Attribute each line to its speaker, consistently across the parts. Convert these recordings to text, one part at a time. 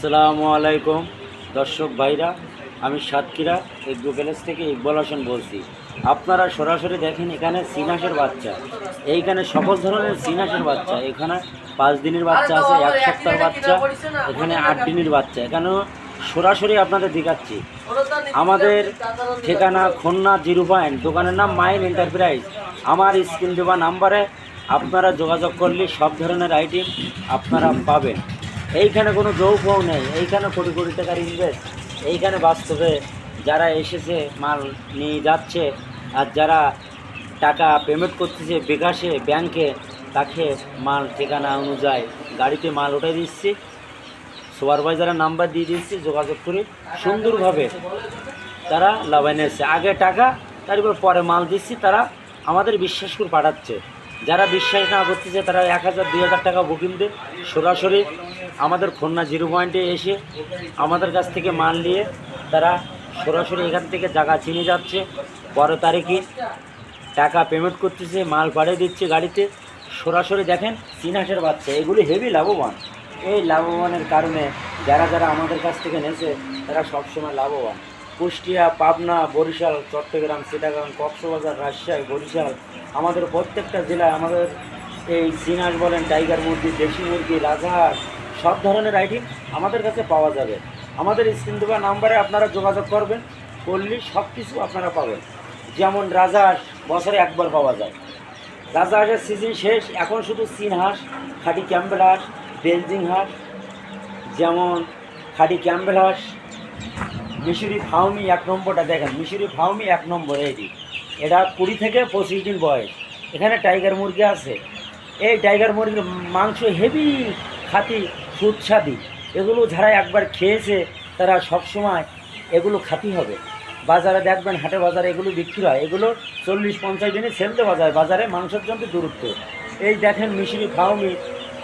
Speaker 1: আসসালামু আলাইকুম দর্শক ভাইরা, আমি সাতক্ষীরা এগ্রো প্যালেস থেকে ইকবাল হোসেন বলছি। আপনারা সরাসরি দেখেন এখানে সিনাসের বাচ্চা, এইখানে সকল ধরনের সিনাসের বাচ্চা, এখানে 5 দিনের বাচ্চা আছে, 1 সপ্তাহের বাচ্চা, এখানে 8 দিনের বাচ্চা, এখানেও সরাসরি আপনাদের দেখাচ্ছি। আমাদের ঠিকানা খুলনা 0 পয়েন্ট, দোকানের নাম মাইন এন্টারপ্রাইজ। আমার স্ক্রিন দেওয়া নাম্বারে আপনারা যোগাযোগ করলে সব ধরনের আইটেম আপনারা পাবেন। এইখানে কোনো যৌফও নেই, এইখানে কোটি কোটি টাকার ইনভেস্ট। এইখানে বাস্তবে যারা এসেছে মাল নিয়ে যাচ্ছে, আর যারা টাকা পেমেন্ট করতেছে বিকাশে ব্যাংকে, তাকে মাল ঠিকানা অনুযায়ী গাড়িতে মাল উঠে দিচ্ছি, সুপারভাইজারের নাম্বার দিয়ে দিচ্ছি, যোগাযোগ করে সুন্দরভাবে তারা লাভাইন এসছে। আগে টাকা, তারপর পরে মাল দিচ্ছি, তারা আমাদের বিশ্বাস করে পাঠাচ্ছে। যারা বিশ্বাস না করতেছে তারা 1000 2000 টাকা বুকিং দিয়ে সরাসরি আমাদের খুলনা 0 পয়েন্টে এসে আমাদের কাছ থেকে মাল নিয়ে তারা সরাসরি এখান থেকে জায়গা চিনে যাচ্ছে। 12 তারিখে টাকা পেমেন্ট করতেছে, মাল পাঠিয়ে দিচ্ছে গাড়িতে। সরাসরি দেখেন সিনাসের বাচ্চা, এগুলি হেভি লাভবান। এই লাভবানের কারণে যারা যারা আমাদের কাছ থেকে নেছে তারা সবসময় লাভবান। কুষ্টিয়া, পাবনা, বরিশাল, চট্টগ্রাম, চিটাগাং, কক্সবাজার, রাজশাহী, বরিশাল, আমাদের প্রত্যেকটা জেলায় আমাদের এই সিনাস বলেন, টাইগার মুরগি, দেশি মুরগি, রাজহাঁস, সব ধরনের আইটেম আমাদের কাছে পাওয়া যাবে। আমাদের স্ক্রিন দেওয়া নাম্বারে আপনারা যোগাযোগ করবেন, করলে সব কিছু আপনারা পাবেন। যেমন রাজহাঁস বছরে একবার পাওয়া যায়, রাজহাঁসের সিজন শেষ, এখন শুধু চীন হাঁস, খাঁটি ক্যাম্বেল হাঁস, বেলজিং হাঁস, যেমন খাঁটি ক্যাম্বেল হাঁস, মিশরি ফাউমি 1 নম্বরটা দেখেন, মিশরি ফাউমি 1 নম্বর। এটা 20 থেকে 25 দিন বয়স। এখানে টাইগার মুরগি আছে, এই টাইগার মুরগির মাংস হেভি খাঁটি সুস্বাদু। এগুলো যারা একবার খেয়েছে তারা সবসময় এগুলো খাতি হবে। বাজারে দেখবেন, হাটে বাজারে এগুলো বিক্রি হয়, এগুলো 40-50 দিনে সেলতে বাজারে মাংসের জন্য দূরত্ব। এই দেখেন মিশরি ফাউমি,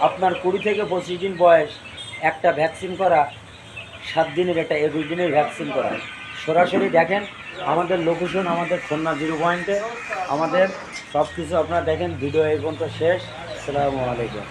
Speaker 1: আপনার 20 থেকে 25 দিন বয়স, একটা ভ্যাকসিন করা, 7 দিনের, এটা 21 দিনের ভ্যাকসিন করা। সরাসরি দেখেন আমাদের লোকেশন, আমাদের খুলনা 0 পয়েন্টে। আমাদের সব কিছু আপনারা দেখেন। ভিডিও এই পর্যন্ত শেষ। আসসালামু আলাইকুম।